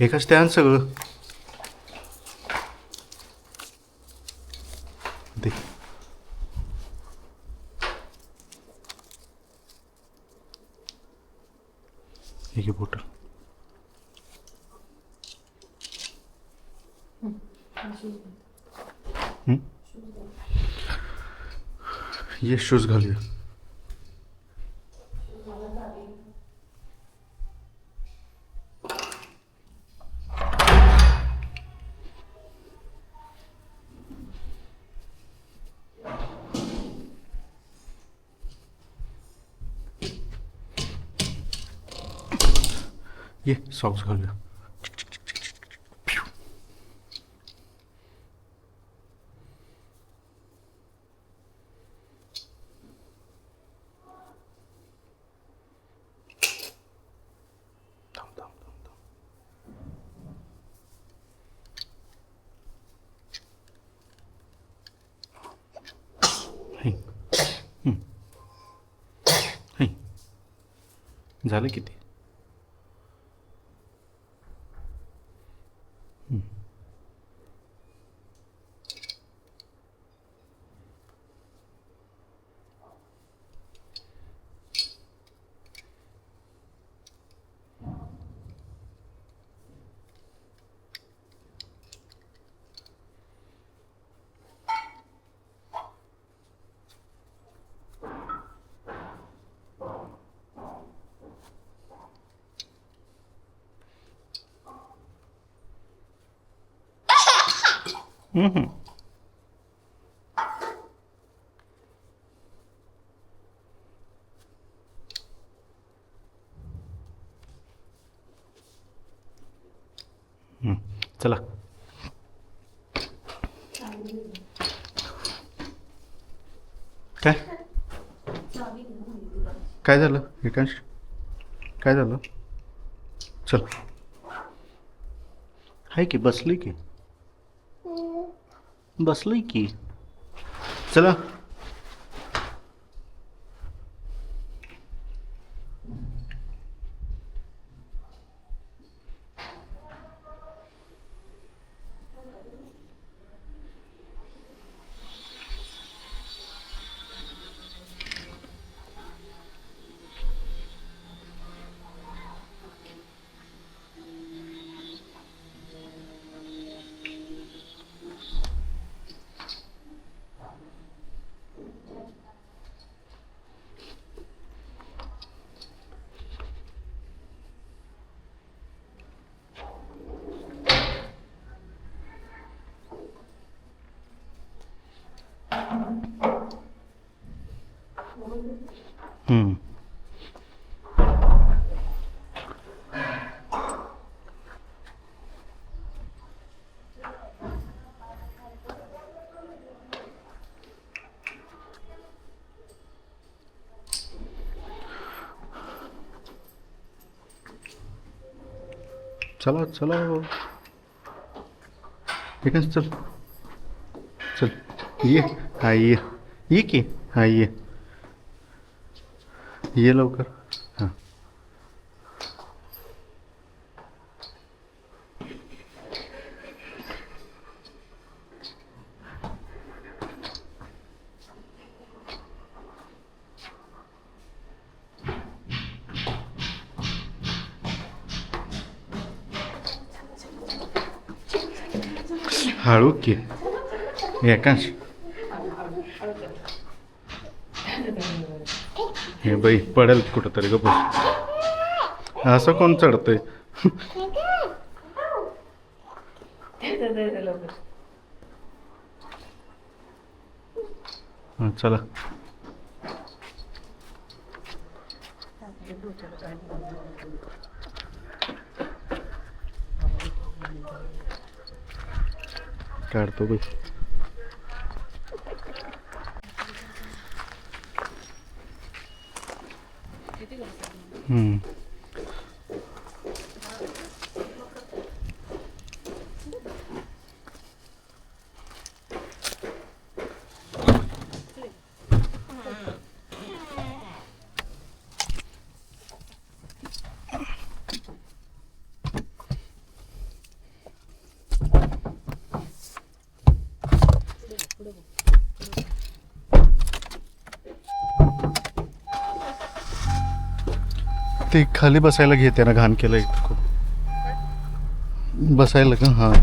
एकाच ते आण सगळं दे. हे घे बॉटल. ये शूज घालूया. ये सॉक्स घालूया. थांब थांब थांब थांब. हे. हे. झालं किती? चला. काय काय झालं एकांश? काय झालं? चल. हाय की बसली की बसली की. चला. चला चला एकांश चल. चल ये. हा ये की. हा ये लवकर. हां हळू की एकांश. हे बाई पडेल कुठं तरी ग बस. असं कोण चढतंय? चला. काढतो बाई. ते खाली बसायला घेते ना, घाण केलं एक खूप. बसायला का? हां,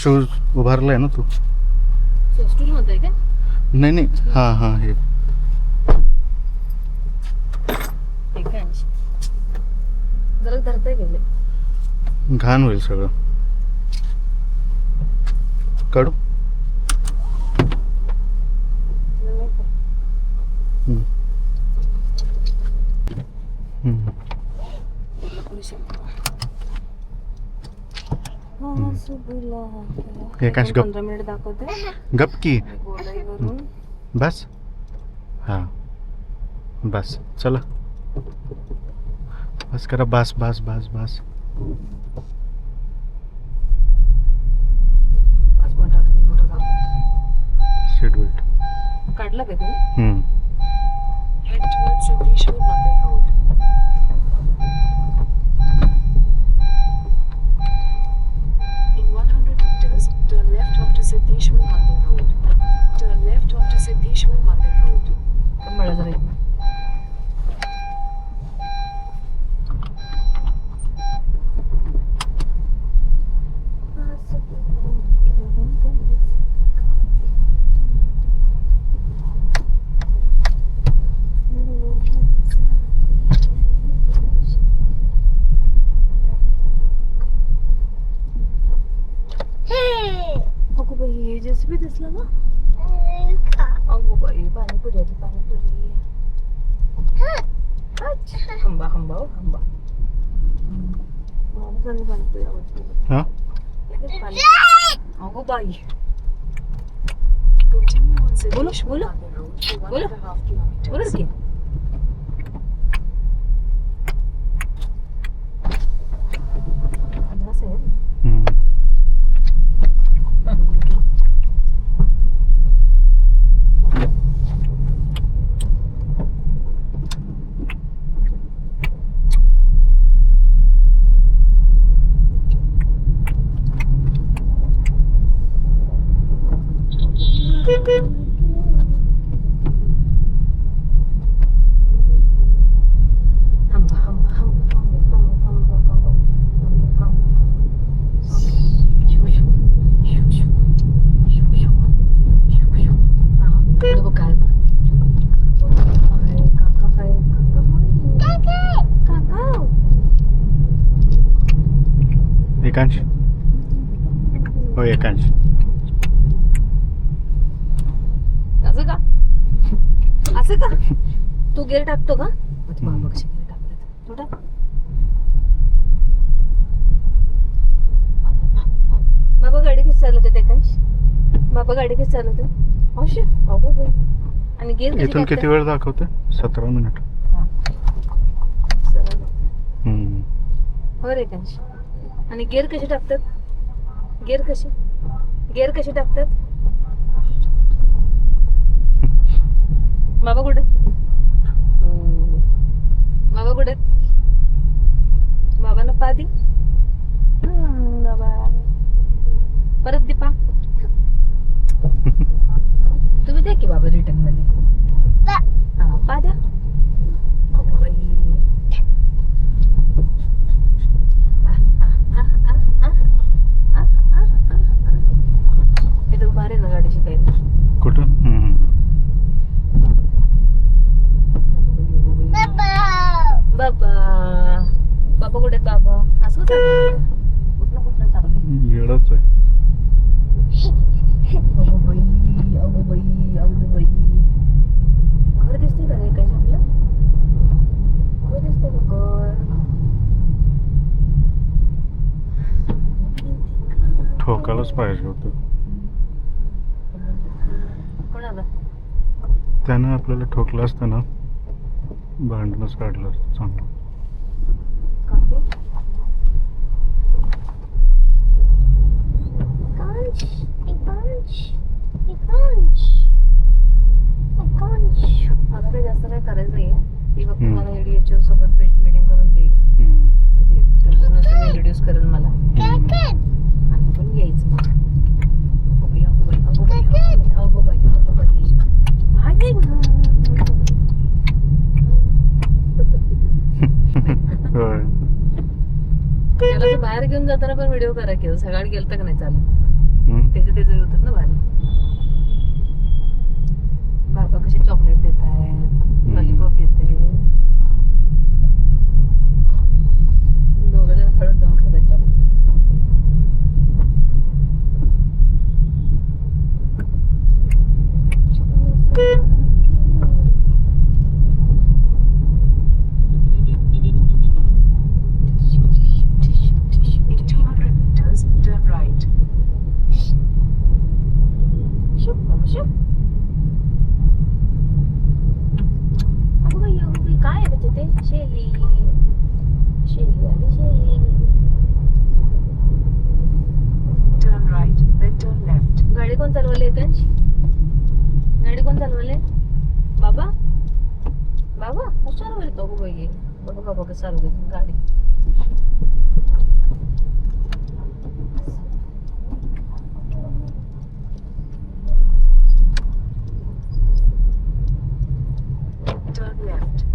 शूज उभारलाय ना तू. स्टूल म्हणताय का? नाही नाही, हां हां, हे जरा धरता गेले. घाण होईल सगळं. काढू. हम्म. हम्म. एकाच गप. 15 मिनिट दाखवते. गप की. गोलाईवरून बस. हां बस, चला बस करा. बस बस बस बस. 5 मिनिटात सीट बेल्ट. काढला का तुम्ही? Head towards Siddheshwar Mandir Road. In 100 meters, turn left onto Siddheshwar Mandir Road. Turn left onto Siddheshwar Mandir Road. मला जरा एक अगो बाई जेसीबी दिसला का? अगो बाई पाणीपुरी आली पाणीपुरी. हंबा हंबा हो हंबा. माणसाने पाणीपुरी आवडते. हां लगेच पाणी. अगो बाई Continue on Siddheshwar बोलो. Mandir Road for बोलो. 1.5 kilometers. बरोबर की? अभ्यास आहे. हंबा हंबा हंबा हंबा हंबा हंबा हंबा हंबा. शू शू शू शू शू शू शू शू. हा पुढे बघ काय बघ. हाय काका हाय काका हाय काका. एकांश. हो एकांश. असं का? असं का? तू गेअर टाकतो का? बाबा कशी गेअर टाकतात. तू टाक. बाबा गाडी कशी चालवते ते काय? बाबा गाडी कशी चालवते? अशी अगो बाई. आणि गेअर कशी इथून किती वेळ दाखवते? 17 मिनिट. हो रे कांश. आणि गेअर कशी टाकतात? गेअर कशी टाकतात? बाबा कुठे? बाबा कुठे? बाबांना पा दे. बाबा परत दे पा. तुम्ही द्या की बाबा रिटर्न मध्ये. हा पा द्या. अगं बाई. इथं उभा रे ना गाडी शिकायला. कुठं? बाबा बाबा कुठे? बाबा असं कुठं चाललंय? येडच आहे. अगो बाई अगो बाई अगो बाई. घर दिसते का रे? काय आपलं घर दिसते का? घर ठोकायलाच पाहिजे होतं. कोणाला? त्यानं आपल्याला ठोकलं असतं ना, भांडणच काढलं असतं चांगलं. काफी आता काही जास्त काही करायचं नाहीये. ती फक्त मला ADHO सोबत मीटिंग करून देईल. म्हणजे त्याचं नसतं इंट्रोड्यूस करेल मला आणि आपण यायचं मग. अगो बाई अगो बाई अगो बाई अगो बाई अगो बाई. हाय काय त्याला असं बाहेर घेऊन जाताना पण व्हिडिओ करा की सकाळी गेलं का नाही चालेल. हम्म. त्याचे होतात ना भारी. बाबा कसे चॉकलेट देत आहेत, लॉलीपॉप देत आहेत. दोघं जण हळद जाऊन खातात chocolate. In 200 meters, turn right. शुभ बाबा शुभ. अगं बाई काय आहे बच्चे ते? शेली शेली आली शेली. Turn right, then turn left. गाडी कोण चालवले एकांश? गाडी कोण चालवले? बाबा बाबा हुशार होईल तो बाई. बघा बाबा कसं चालवते गाडी. Turn left.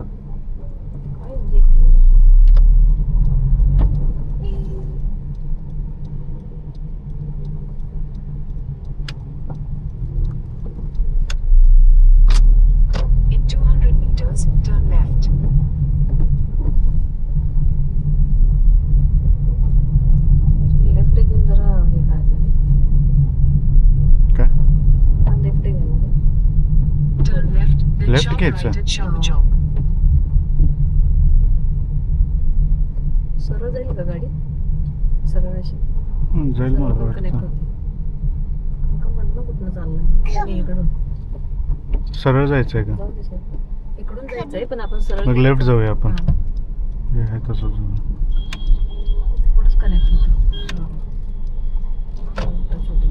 काय जे फिरत. In 200 meters, turn left. Left घेऊन जरा हे करायचं. काय लेफ्ट घ्यायला. Turn left, then Left sharp घ्यायचं? right at Shaw हा. Chowk. सरळ जाईल का गाडी? सरळ अशी जाईल मला कनेक्ट वाटतं. होते. का मधनं कुठनं चाललंय? आणि इकडून सरळ जायचं आहे का? जाऊ दे सर. इकडून जायचंय पण आपण सरळ मग लेफ्ट जाऊया आपण. हा. हे आहे तसंच जाऊ. थोडंच कनेक्ट होतं. छोटी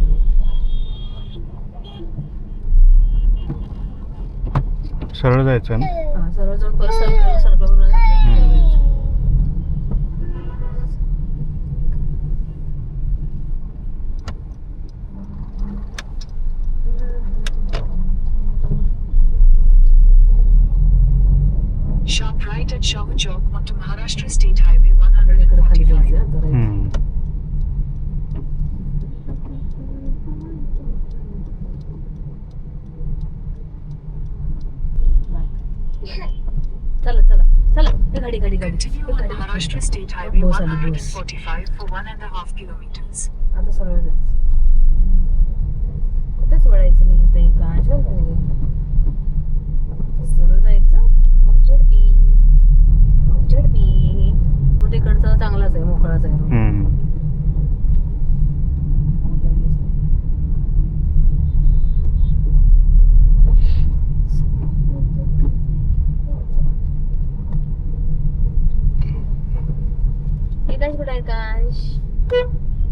सरळ जायचं आहे ना? हा सरळ जाऊन परत सर्कल करून Sharp right at Shaw Chowk onto Maharashtra State Highway इकडे खाली 145. जायचं तर हम्म. चला चला चला हे गाडी गाडी गाडी Continue हे on गाडी. Maharashtra State Highway बस आली बस. 145 for 1.5 kilometers. आता सरळ जायचं. कुठेच वळायचं नाही आता एका सरळ जायचं. मग झडपी मग झडपी. तो तिकडचा चांगलाच आहे मोकळाच आहे road. हम्म. एकांश कुठे आहे एकांश?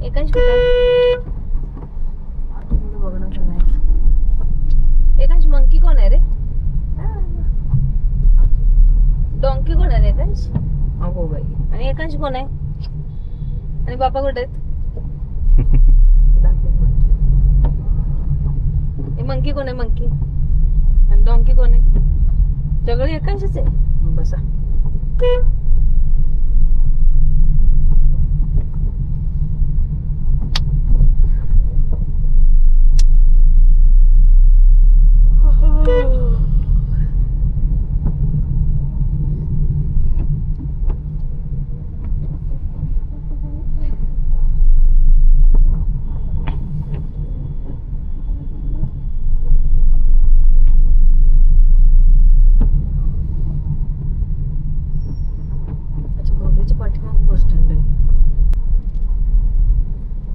एकांश कुठे आहे? बघणं का नाही. एकांश मंकी कोण आहे रे? डॉंकी कोण आहे रे एकांश? अगो बाई. आणि एकांश कोण आहे? आणि बापा कुठे आहेत? हे मंकी कोण आहे मंकी? आणि डॉंकी कोण आहे? सगळे एकांशच आहे. बसा. अच्छा गोल्याच्या पाठीमाग बस स्टँड आहे.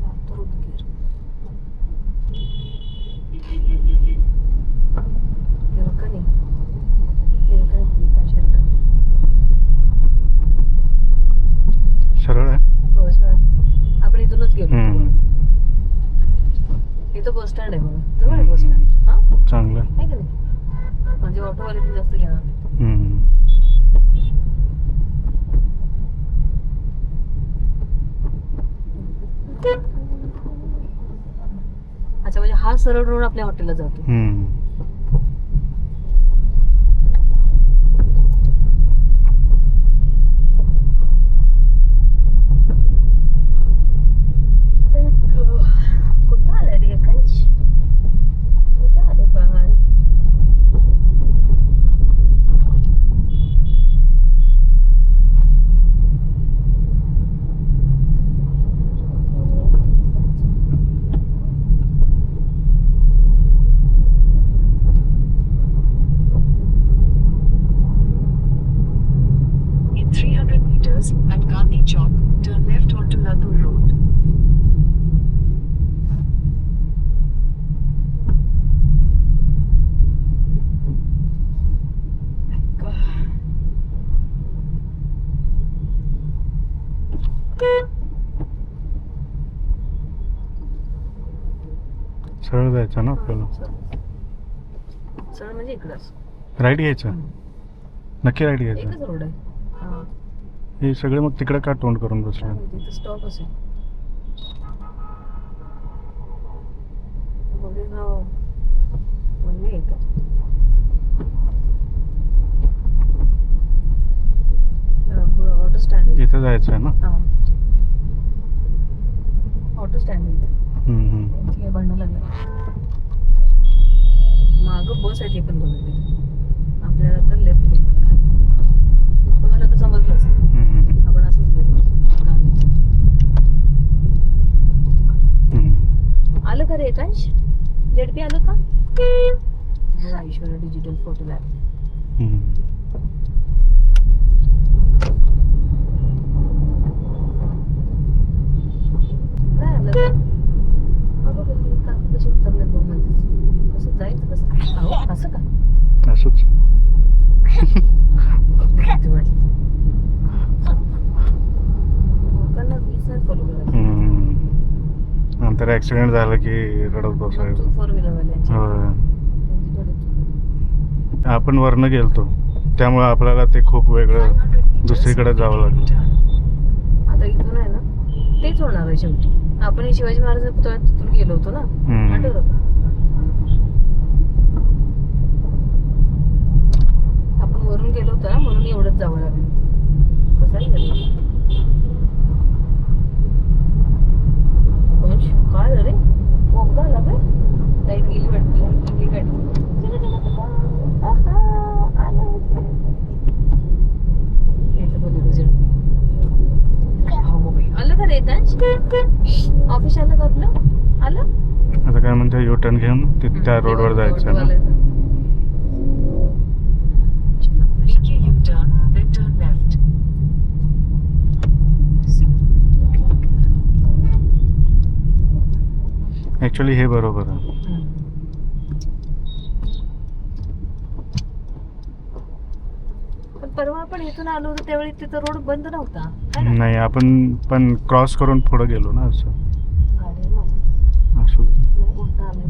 लातूर उदगीर. हिरकणी विकास हिरकणी. सरळ आहे. हो सर आपण इथूनच गेलो. हम्म. इथं बस स्टँड आहे बघा. जवळ आहे बस स्टँड. हा चांगलं आहे. आहे का नाही? म्हणजे ऑटोवाले पण जास्त घेणार नाही. हम्म. अच्छा म्हणजे हा सरळ रोड आपल्या हॉटेलला जातो. हम्म. सरळ जायचं ना आपल्याला. सरळ म्हणजे इकडंच. राईट घ्यायचं. नक्की राईट घ्यायचं. एकच रोड आहे. हा. हे सगळे मग तिकडे का तोंड करून काय बसले? माहिती, इथं स्टॉप असेल. गोरेगाव वनवे आहे का? ऑटो स्टँड आहे. इथं जायचं आहे ना. हा. ऑटो स्टँड आहे इथे. हम्म. ठीक आहे, भांडण लागलं. मागं बस आहे, ते पण बघितले. आपल्याला तर लेफ्ट घ्यायचं खाली. तुम्हाला तर समजलं असेल. हम्म. आपण असंच गेलो गांधी. हम्म. आलं का रे एकांश? जेडपी आलं का? बघा, ऐश्वर्या डिजिटल फोटो लॅब. हम्म. नाही आलं का? अगं बाई, काकू कशी उतरले बघ मध्येच. कसं जायचं कसं? अहो, असं का? असंच. भीती वाटली. लोकांना वीस नाही फॉलो करायचं. हम्म. नंतर ऍक्सिडेंट झालं की रडत बसायचं. फोर व्हीलरवाल्यांची होय. त्यांची थोडी चूक. आपण वरनं गेलतो त्यामुळे आपल्याला ते खूप वेगळं 500 meters, दुसरीकडे जावं लागलं. turn. आता इथून आहे ना, तेच होणार आहे शेवटी. आपण शिवाजी महाराज पुतळ्यात तिथून गेलो होतो ना, आठवतं का? आपण वरून गेलो होतो ना, म्हणून एवढंच जावं लागलं. कसंही गेलं. काय रे बोगदा आला काय? लाईट गेली वाटतं. लाईट गेली गाडी. आलं का रे एकांश? ऑफिस आलं का आपलं? आलं? आता काय म्हणते यू टर्न घेऊन त्या रोडवर जायचं आहे ना. Make a U-turn, then turn left. Actually हे बरोबर आहे. पण परवा आपण इथून आलो होतो त्यावेळी तिथं रोड बंद नव्हता, है ना? नाही आपण पण क्रॉस करून पुढे गेलो ना असं. गाडी माझं असं उलटा आलं.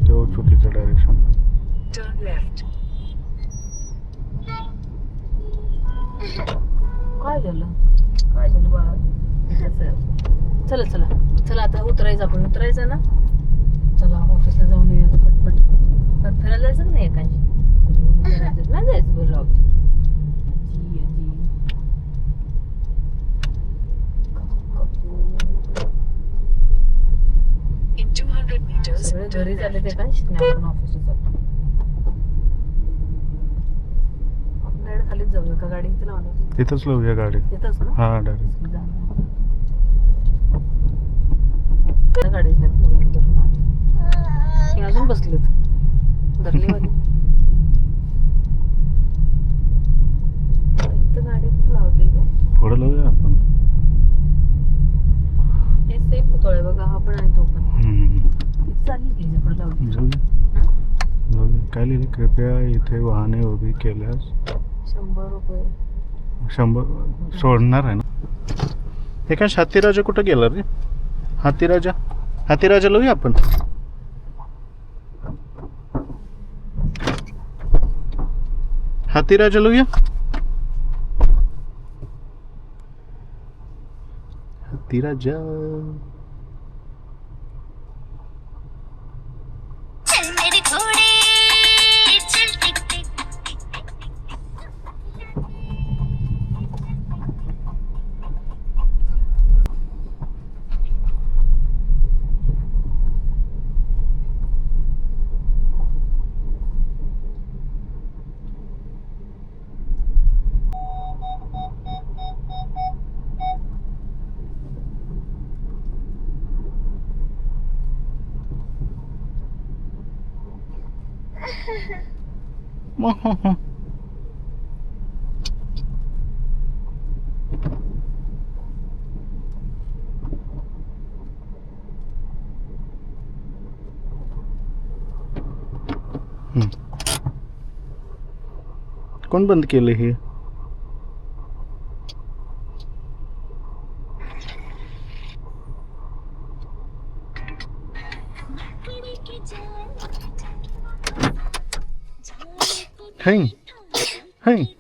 तो चुकीचं डायरेक्शन. Turn left. काय झालं? काय झालं बाळा? चला चला चला, आता उतरायचं. आपण उतरायचं ना. चला ऑफिसला जाऊन येऊया आता पटपट. पण फिरायला जायचं का नाही एकांशी? नाही जायचं. बरं राहू दे. आजी आजी. In 200 meters, सगळे turn घरी झाले left. ते एकांश. नाही, आपण ऑफिसला जातो. आपण डायरेक्ट खालीच जाऊया का? गाडी इथे लावणार तिथंच लावूया गाडी. तिथंच ना. हा डायरेक्ट. गाडीच अजून बसलेत दरलेवाले. इथं गाडी कुठं लावते काय? पुढे लावूया आपण. हे सेफ पुतळे बघा, हा पण आहे तो पण. हम्म. इथे चालेल की इथे पुढे लावते. जाऊया. जाऊया. काय लिहिले? कृपया इथे वाहने उभी केल्यास 100 रुपये. 100 सोडणार आहे ना. हे काय हातीराजा कुठं गेला रे? हातीराजा. हातीराजा लावूया आपण. हातीराजा लावूया. हातीराजा. चल मेरे घोड़े चल टिक टिक कोण बंद केलं हे? Hej. Hej.